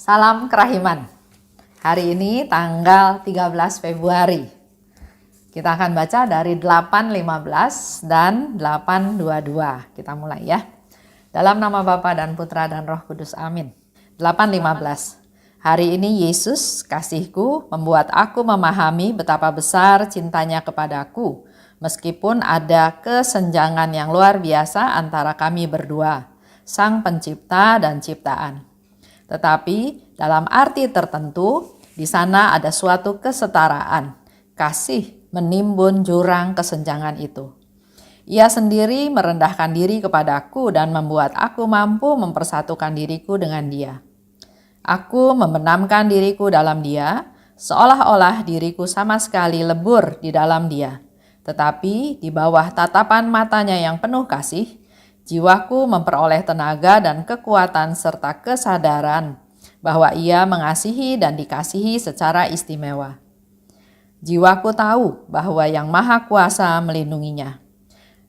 Salam kerahiman. Hari ini tanggal 13 Februari. Kita akan baca dari 8:15 dan 8:22. Kita mulai ya. Dalam nama Bapa dan Putra dan Roh Kudus. Amin. 8:15. Hari ini Yesus, kasihku, membuat aku memahami betapa besar cintanya kepadaku, meskipun ada kesenjangan yang luar biasa antara kami berdua, Sang Pencipta dan ciptaan. Tetapi dalam arti tertentu, di sana ada suatu kesetaraan. Kasih menimbun jurang kesenjangan itu. Ia sendiri merendahkan diri kepadaku dan membuat aku mampu mempersatukan diriku dengan Dia. Aku membenamkan diriku dalam Dia, seolah-olah diriku sama sekali lebur di dalam Dia. Tetapi di bawah tatapan matanya yang penuh kasih, jiwaku memperoleh tenaga dan kekuatan serta kesadaran bahwa Ia mengasihi dan dikasihi secara istimewa. Jiwaku tahu bahwa Yang Maha Kuasa melindunginya.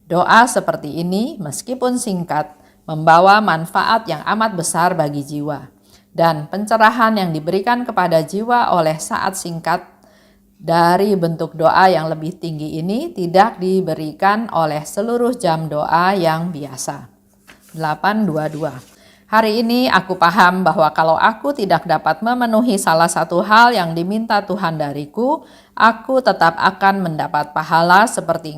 Doa seperti ini meskipun singkat membawa manfaat yang amat besar bagi jiwa, dan pencerahan yang diberikan kepada jiwa oleh saat singkat dari bentuk doa yang lebih tinggi ini tidak diberikan oleh seluruh jam doa yang biasa. 8:22. Hari ini aku paham bahwa kalau aku tidak dapat memenuhi salah satu hal yang diminta Tuhan dariku, aku tetap akan mendapat pahala seperti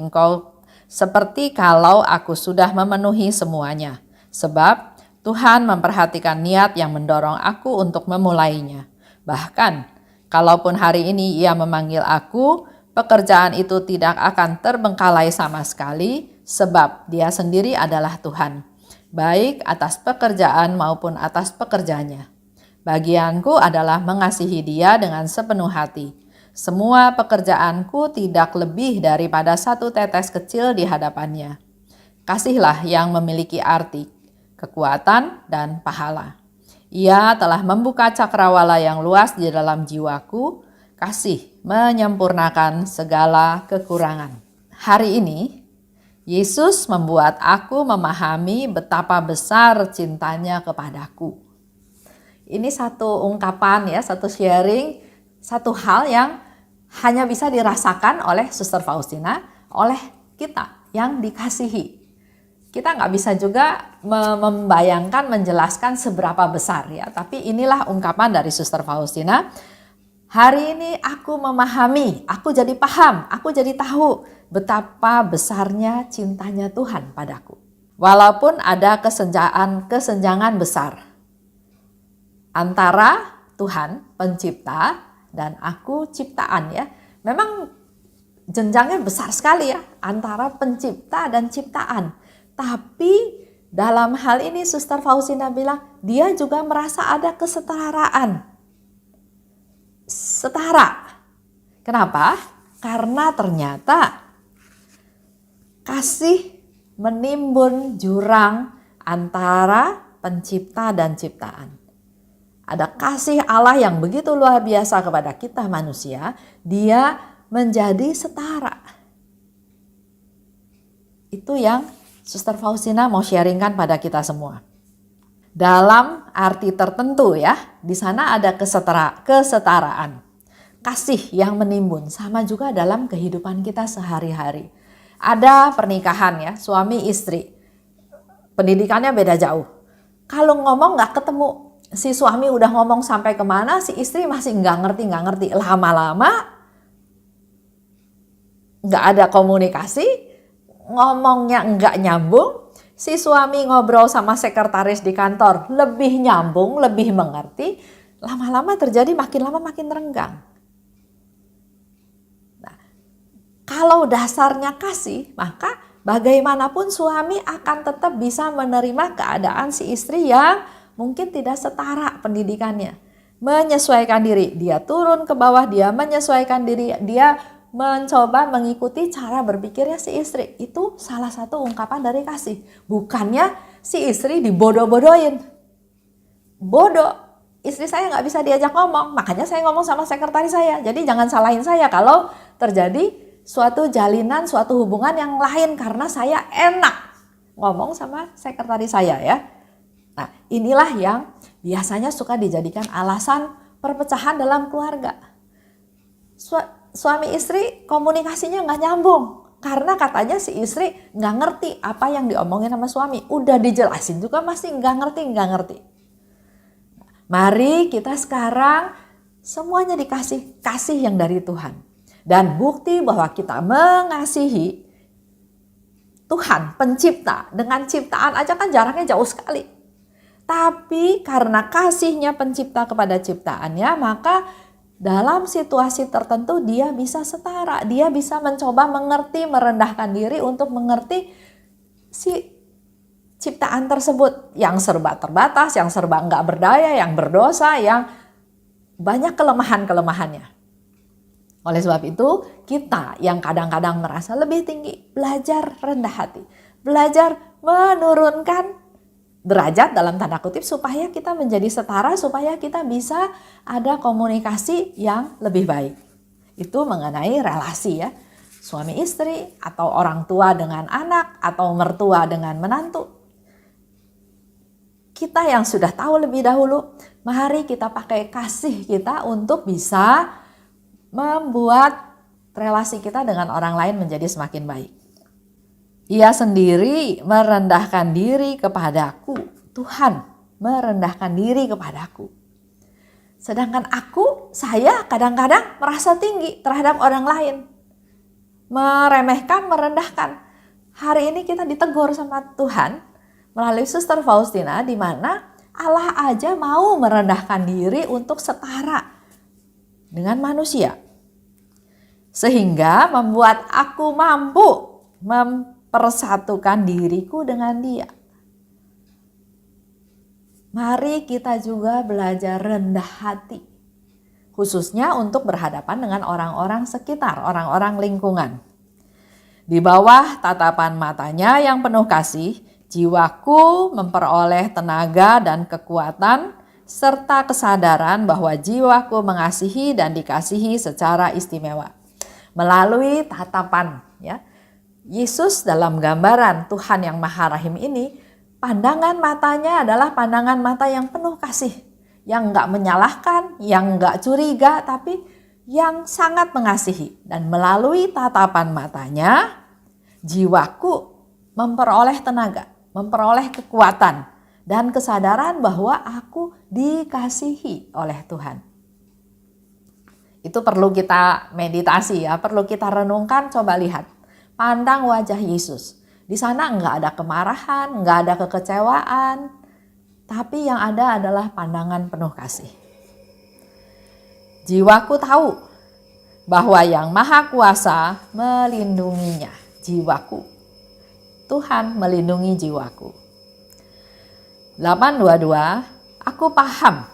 kalau aku sudah memenuhi semuanya. Sebab Tuhan memperhatikan niat yang mendorong aku untuk memulainya. Bahkan, kalaupun hari ini Ia memanggil aku, pekerjaan itu tidak akan terbengkalai sama sekali, sebab Dia sendiri adalah Tuhan, baik atas pekerjaan maupun atas pekerjanya. Bagianku adalah mengasihi Dia dengan sepenuh hati. Semua pekerjaanku tidak lebih daripada satu tetes kecil di hadapannya. Kasihlah yang memiliki arti, kekuatan, dan pahala. Ia telah membuka cakrawala yang luas di dalam jiwaku. Kasih menyempurnakan segala kekurangan. Hari ini, Yesus membuat aku memahami betapa besar cintanya kepadaku. Ini satu ungkapan ya, satu sharing, satu hal yang hanya bisa dirasakan oleh Suster Faustina, oleh kita yang dikasihi. Kita nggak bisa juga membayangkan, menjelaskan seberapa besar ya. Tapi inilah ungkapan dari Suster Faustina. Hari ini aku memahami, aku jadi paham, aku jadi tahu betapa besarnya cintanya Tuhan padaku. Walaupun ada kesenjangan besar antara Tuhan pencipta dan aku ciptaan ya. Memang jenjangnya besar sekali ya antara pencipta dan ciptaan. Tapi dalam hal ini Suster Faustina bilang dia juga merasa ada kesetaraan. Setara. Kenapa? Karena ternyata kasih menimbun jurang antara pencipta dan ciptaan. Ada kasih Allah yang begitu luar biasa kepada kita manusia, Dia menjadi setara. Itu yang Suster Faustina mau sharingkan pada kita semua. Dalam arti tertentu ya, di sana ada kesetaraan. Kasih yang menimbun, sama juga dalam kehidupan kita sehari-hari. Ada pernikahan ya, suami istri. Pendidikannya beda jauh. Kalau ngomong nggak ketemu, si suami udah ngomong sampai kemana, si istri masih nggak ngerti. Lama-lama nggak ada komunikasi, ngomongnya nggak nyambung. Si suami ngobrol sama sekretaris di kantor lebih nyambung, lebih mengerti. Lama-lama terjadi makin lama makin renggang. Nah, kalau dasarnya kasih, maka bagaimanapun suami akan tetap bisa menerima keadaan si istri yang mungkin tidak setara pendidikannya. Menyesuaikan diri, dia turun ke bawah, dia menyesuaikan diri, dia mencoba mengikuti cara berpikirnya si istri. Itu salah satu ungkapan dari kasih. Bukannya si istri dibodoh-bodohin. Bodoh, istri saya nggak bisa diajak ngomong, makanya saya ngomong sama sekretaris saya. Jadi jangan salahin saya kalau terjadi suatu jalinan, suatu hubungan yang lain karena saya enak ngomong sama sekretaris saya ya. Nah, inilah yang biasanya suka dijadikan alasan perpecahan dalam keluarga. Suami istri komunikasinya nggak nyambung. Karena katanya si istri nggak ngerti apa yang diomongin sama suami. Udah dijelasin juga masih nggak ngerti. Mari kita sekarang semuanya dikasih kasih yang dari Tuhan. Dan bukti bahwa kita mengasihi Tuhan pencipta. Dengan ciptaan aja kan jaraknya jauh sekali. Tapi karena kasihnya pencipta kepada ciptaannya, maka dalam situasi tertentu dia bisa setara. Dia bisa mencoba mengerti, merendahkan diri untuk mengerti si ciptaan tersebut. Yang serba terbatas, yang serba nggak berdaya, yang berdosa, yang banyak kelemahan-kelemahannya. Oleh sebab itu, kita yang kadang-kadang merasa lebih tinggi, belajar rendah hati. Belajar menurunkan derajat dalam tanda kutip supaya kita menjadi setara, supaya kita bisa ada komunikasi yang lebih baik. Itu mengenai relasi ya, suami istri atau orang tua dengan anak atau mertua dengan menantu. Kita yang sudah tahu lebih dahulu, mari kita pakai kasih kita untuk bisa membuat relasi kita dengan orang lain menjadi semakin baik. Ia sendiri merendahkan diri kepadaku. Tuhan merendahkan diri kepadaku. Sedangkan saya kadang-kadang merasa tinggi terhadap orang lain. Meremehkan, merendahkan. Hari ini kita ditegur sama Tuhan melalui Suster Faustina, di mana Allah aja mau merendahkan diri untuk setara dengan manusia. Sehingga membuat aku mampu mempersatukan diriku dengan Dia. Mari kita juga belajar rendah hati. Khususnya untuk berhadapan dengan orang-orang sekitar, orang-orang lingkungan. Di bawah tatapan matanya yang penuh kasih, jiwaku memperoleh tenaga dan kekuatan serta kesadaran bahwa jiwaku mengasihi dan dikasihi secara istimewa. Melalui tatapan ya. Yesus dalam gambaran Tuhan yang Maha Rahim ini, pandangan matanya adalah pandangan mata yang penuh kasih. Yang enggak menyalahkan, yang enggak curiga, tapi yang sangat mengasihi. Dan melalui tatapan matanya, jiwaku memperoleh tenaga, memperoleh kekuatan, dan kesadaran bahwa aku dikasihi oleh Tuhan. Itu perlu kita meditasi ya, perlu kita renungkan, coba lihat. Pandang wajah Yesus. Di sana enggak ada kemarahan, enggak ada kekecewaan, tapi yang ada adalah pandangan penuh kasih. Jiwaku tahu bahwa yang Maha Kuasa melindunginya. Jiwaku. Tuhan melindungi jiwaku. 8:22, aku paham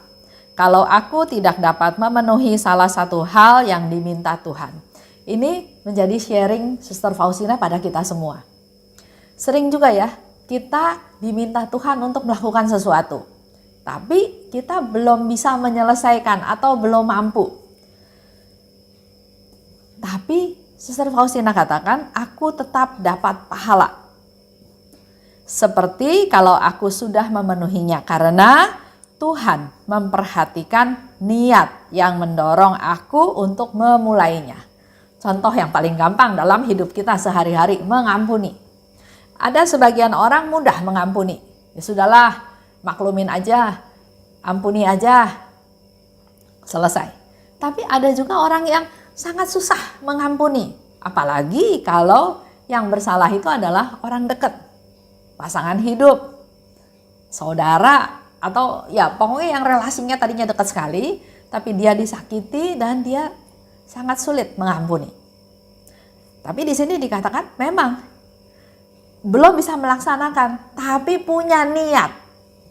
kalau aku tidak dapat memenuhi salah satu hal yang diminta Tuhan. Ini menjadi sharing Suster Faustina pada kita semua. Sering juga ya, kita diminta Tuhan untuk melakukan sesuatu. Tapi kita belum bisa menyelesaikan atau belum mampu. Tapi Suster Faustina katakan, aku tetap dapat pahala. Seperti kalau aku sudah memenuhinya, karena Tuhan memperhatikan niat yang mendorong aku untuk memulainya. Contoh yang paling gampang dalam hidup kita sehari-hari, mengampuni. Ada sebagian orang mudah mengampuni. Ya sudahlah, maklumin aja, ampuni aja, selesai. Tapi ada juga orang yang sangat susah mengampuni. Apalagi kalau yang bersalah itu adalah orang dekat, pasangan hidup, saudara, atau ya pokoknya yang relasinya tadinya dekat sekali, tapi dia disakiti dan dia sangat sulit mengampuni. Tapi di sini dikatakan memang belum bisa melaksanakan, tapi punya niat.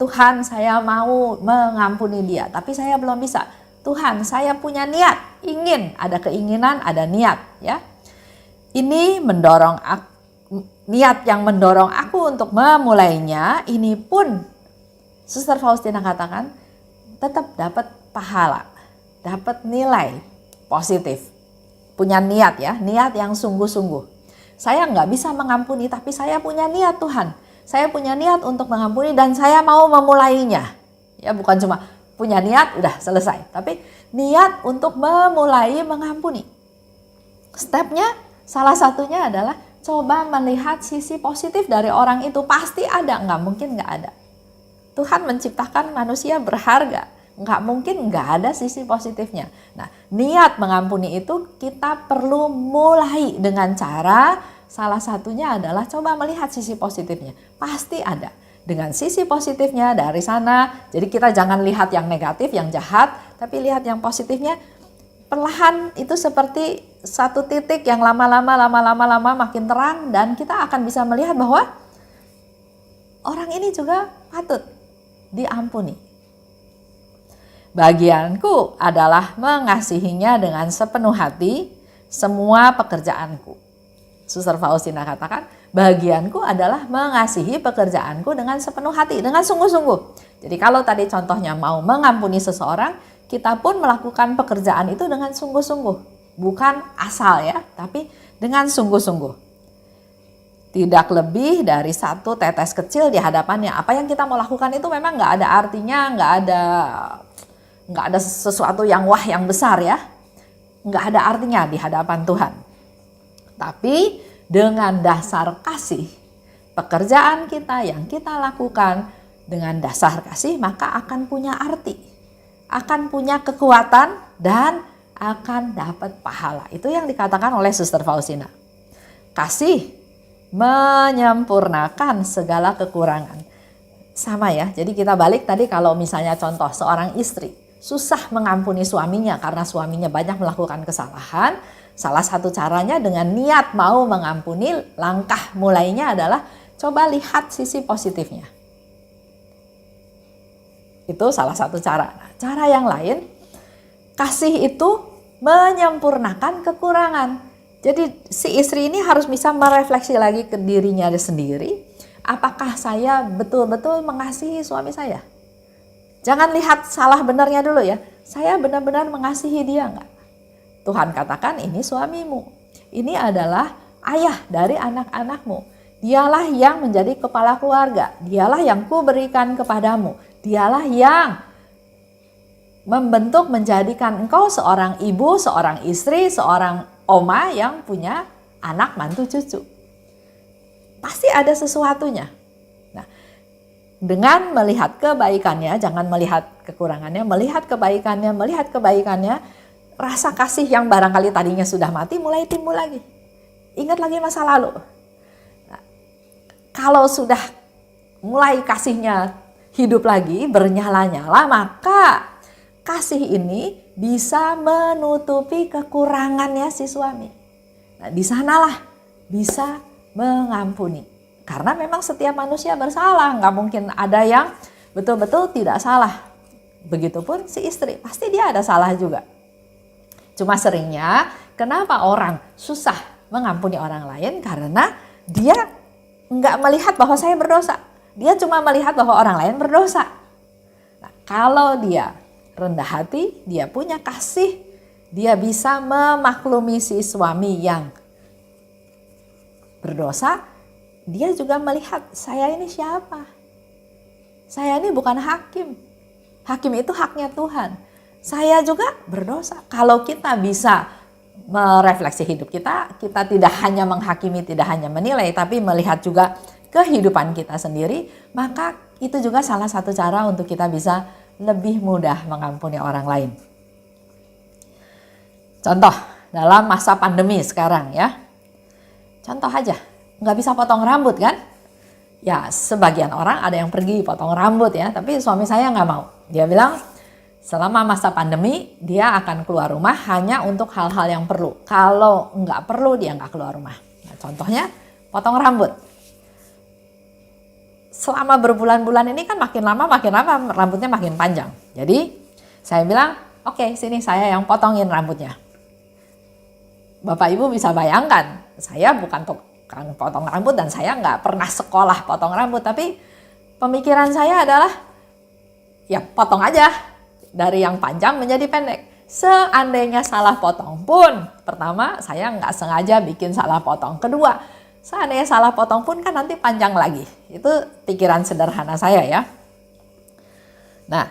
Tuhan, saya mau mengampuni dia, tapi saya belum bisa. Tuhan, saya punya niat, ingin, ada keinginan, ada niat, ya. Ini mendorong niat yang mendorong aku untuk memulainya. Ini pun Suster Faustina katakan tetap dapat pahala, dapat nilai positif. Punya niat ya, niat yang sungguh-sungguh. Saya nggak bisa mengampuni, tapi saya punya niat Tuhan. Saya punya niat untuk mengampuni dan saya mau memulainya. Ya, bukan cuma punya niat udah selesai, tapi niat untuk memulai mengampuni. Stepnya salah satunya adalah coba melihat sisi positif dari orang itu. Pasti ada, nggak mungkin nggak ada. Tuhan menciptakan manusia berharga, nggak mungkin nggak ada sisi positifnya. Nah, niat mengampuni itu kita perlu mulai dengan cara salah satunya adalah coba melihat sisi positifnya. Pasti ada. Dengan sisi positifnya dari sana, jadi kita jangan lihat yang negatif, yang jahat, tapi lihat yang positifnya. Perlahan itu seperti satu titik yang lama-lama makin terang, dan kita akan bisa melihat bahwa orang ini juga patut diampuni. Bagianku adalah mengasihinya dengan sepenuh hati semua pekerjaanku. Suster Faustina katakan, bagianku adalah mengasihi pekerjaanku dengan sepenuh hati, dengan sungguh-sungguh. Jadi kalau tadi contohnya mau mengampuni seseorang, kita pun melakukan pekerjaan itu dengan sungguh-sungguh. Bukan asal ya, tapi dengan sungguh-sungguh. Tidak lebih dari satu tetes kecil di hadapannya. Apa yang kita mau lakukan itu memang nggak ada artinya, nggak ada sesuatu yang wah yang besar ya. Nggak ada artinya di hadapan Tuhan. Tapi dengan dasar kasih, pekerjaan kita yang kita lakukan dengan dasar kasih, maka akan punya arti, akan punya kekuatan, dan akan dapat pahala. Itu yang dikatakan oleh Suster Faustina. Kasih menyempurnakan segala kekurangan. Sama ya, jadi kita balik tadi kalau misalnya contoh seorang istri susah mengampuni suaminya karena suaminya banyak melakukan kesalahan. Salah satu caranya dengan niat mau mengampuni, langkah mulainya adalah coba lihat sisi positifnya. Itu salah satu cara. Nah, cara yang lain, kasih itu menyempurnakan kekurangan. Jadi si istri ini harus bisa merefleksi lagi ke dirinya sendiri. Apakah saya betul-betul mengasihi suami saya? Jangan lihat salah benarnya dulu ya. Saya benar-benar mengasihi dia enggak? Tuhan katakan ini suamimu. Ini adalah ayah dari anak-anakmu. Dialah yang menjadi kepala keluarga. Dialah yang kuberikan kepadamu. Dialah yang membentuk menjadikan engkau seorang ibu, seorang istri, seorang oma yang punya anak, mantu, cucu. Pasti ada sesuatunya. Nah, dengan melihat kebaikannya, jangan melihat kekurangannya, melihat kebaikannya, rasa kasih yang barangkali tadinya sudah mati mulai timbul lagi. Ingat lagi masa lalu. Nah, kalau sudah mulai kasihnya hidup lagi, bernyala-nyala, maka kasih ini bisa menutupi kekurangannya si suami. Nah, di sanalah bisa mengampuni. Karena memang setiap manusia bersalah, nggak mungkin ada yang betul-betul tidak salah. Begitupun si istri, pasti dia ada salah juga. Cuma seringnya kenapa orang susah mengampuni orang lain? Karena dia nggak melihat bahwa saya berdosa. Dia cuma melihat bahwa orang lain berdosa. Nah, kalau dia rendah hati, dia punya kasih, dia bisa memaklumi si suami yang berdosa. Dia juga melihat, saya ini siapa? Saya ini bukan hakim. Hakim itu haknya Tuhan. Saya juga berdosa. Kalau kita bisa merefleksi hidup kita, kita tidak hanya menghakimi, tidak hanya menilai, tapi melihat juga kehidupan kita sendiri, maka itu juga salah satu cara untuk kita bisa lebih mudah mengampuni orang lain. Contoh, dalam masa pandemi sekarang ya. Contoh aja, nggak bisa potong rambut kan? Ya, sebagian orang ada yang pergi potong rambut ya, tapi suami saya nggak mau. Dia bilang, selama masa pandemi, dia akan keluar rumah hanya untuk hal-hal yang perlu. Kalau nggak perlu, dia nggak keluar rumah. Nah, contohnya, potong rambut. Selama berbulan-bulan ini kan makin lama rambutnya makin panjang. Jadi, saya bilang, oke, sini saya yang potongin rambutnya. Bapak Ibu bisa bayangkan, saya bukan tukang potong rambut dan saya nggak pernah sekolah potong rambut. Tapi pemikiran saya adalah, ya potong aja. Dari yang panjang menjadi pendek. Seandainya salah potong pun, pertama saya nggak sengaja bikin salah potong. Kedua, seandainya salah potong pun kan nanti panjang lagi. Itu pikiran sederhana saya ya. Nah,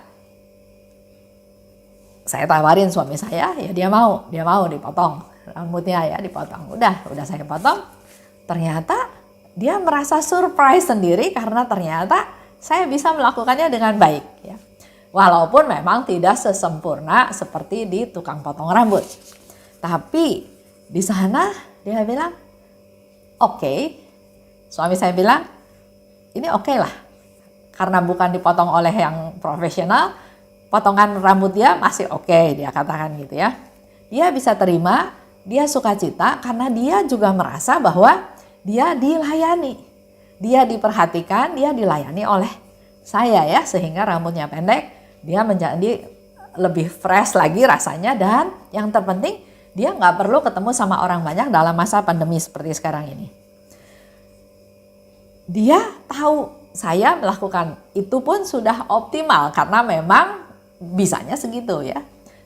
saya tawarin suami saya, ya dia mau dipotong rambutnya ya, dipotong. Udah saya potong. Ternyata dia merasa surprise sendiri karena ternyata saya bisa melakukannya dengan baik ya. Walaupun memang tidak sesempurna seperti di tukang potong rambut. Tapi di sana dia bilang, oke. Suami saya bilang, ini oke lah. Karena bukan dipotong oleh yang profesional, potongan rambut dia masih oke, dia katakan gitu ya. Dia bisa terima, dia sukacita karena dia juga merasa bahwa dia dilayani. Dia diperhatikan, dia dilayani oleh saya ya, sehingga rambutnya pendek, dia menjadi lebih fresh lagi rasanya, dan yang terpenting dia nggak perlu ketemu sama orang banyak dalam masa pandemi seperti sekarang ini. Dia tahu saya melakukan itu pun sudah optimal karena memang bisanya segitu ya.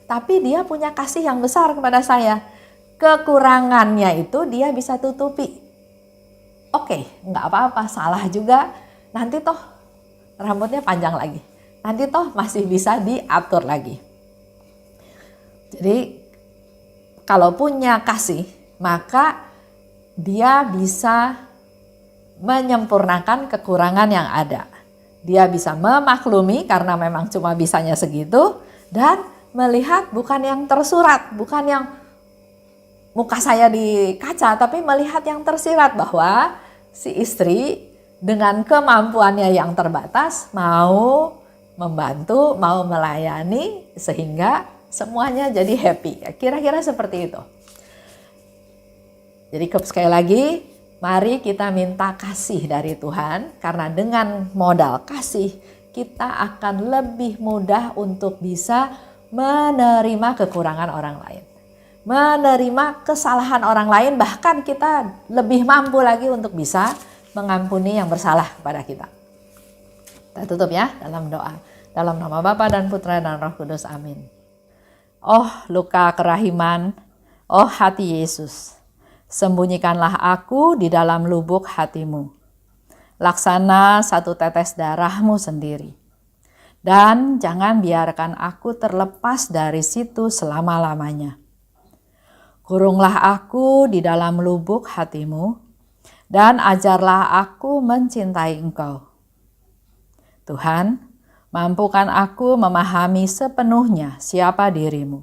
Tapi dia punya kasih yang besar kepada saya. Kekurangannya itu dia bisa tutupi. Oke, nggak apa-apa, salah juga. Nanti toh rambutnya panjang lagi. Nanti toh masih bisa diatur lagi. Jadi kalau punya kasih, maka dia bisa menyempurnakan kekurangan yang ada. Dia bisa memaklumi karena memang cuma bisanya segitu, dan melihat bukan yang tersurat, bukan yang muka saya di kaca, tapi melihat yang tersirat bahwa si istri dengan kemampuannya yang terbatas mau membantu, mau melayani sehingga semuanya jadi happy. Kira-kira seperti itu. Jadi sekali lagi, mari kita minta kasih dari Tuhan, karena dengan modal kasih kita akan lebih mudah untuk bisa menerima kekurangan orang lain. Menerima kesalahan orang lain, bahkan kita lebih mampu lagi untuk bisa mengampuni yang bersalah kepada kita. Kita tutup ya dalam doa. Dalam nama Bapa dan Putra dan Roh Kudus. Amin. Oh luka kerahiman, oh hati Yesus, sembunyikanlah aku di dalam lubuk hatimu. Laksana satu tetes darahmu sendiri. Dan jangan biarkan aku terlepas dari situ selama-lamanya. Kurunglah aku di dalam lubuk hatimu, dan ajarlah aku mencintai Engkau. Tuhan, mampukan aku memahami sepenuhnya siapa dirimu.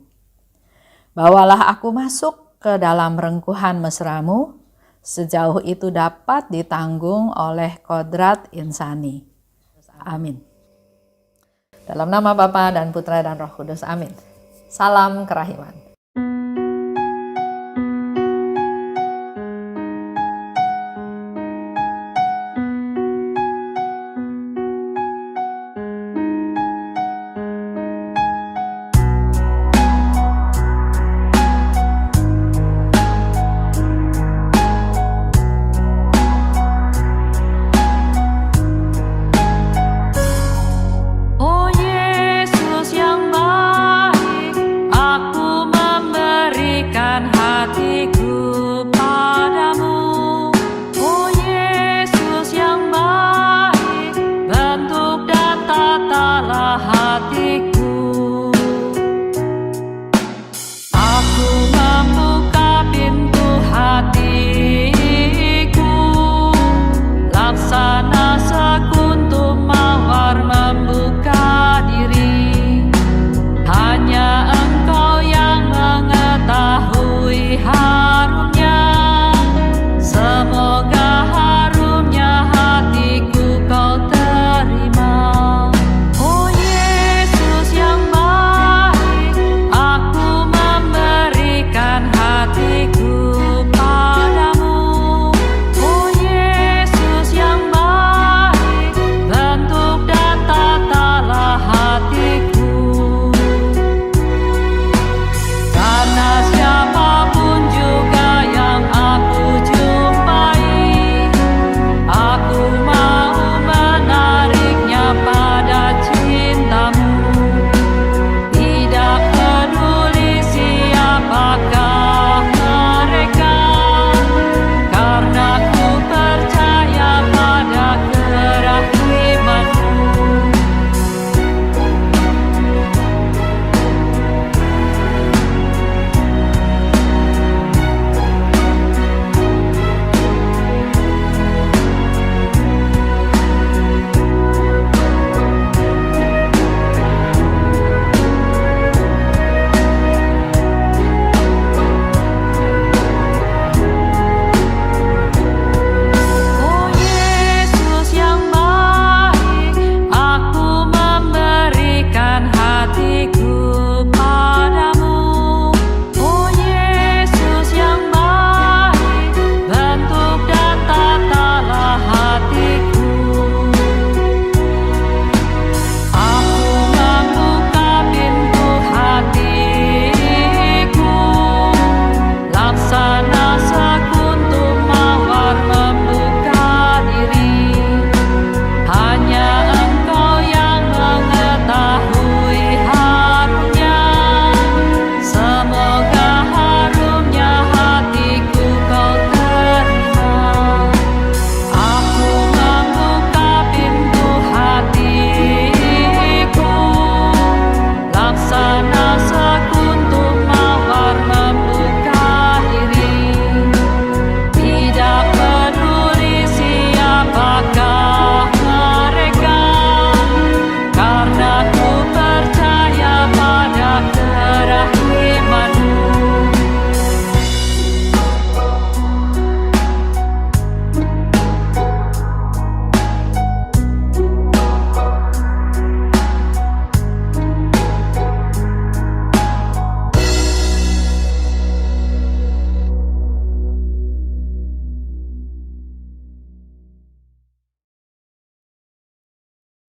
Bawalah aku masuk ke dalam rengkuhan mesramu, sejauh itu dapat ditanggung oleh kodrat insani. Amin. Dalam nama Bapa dan Putra dan Roh Kudus. Amin. Salam kerahiman.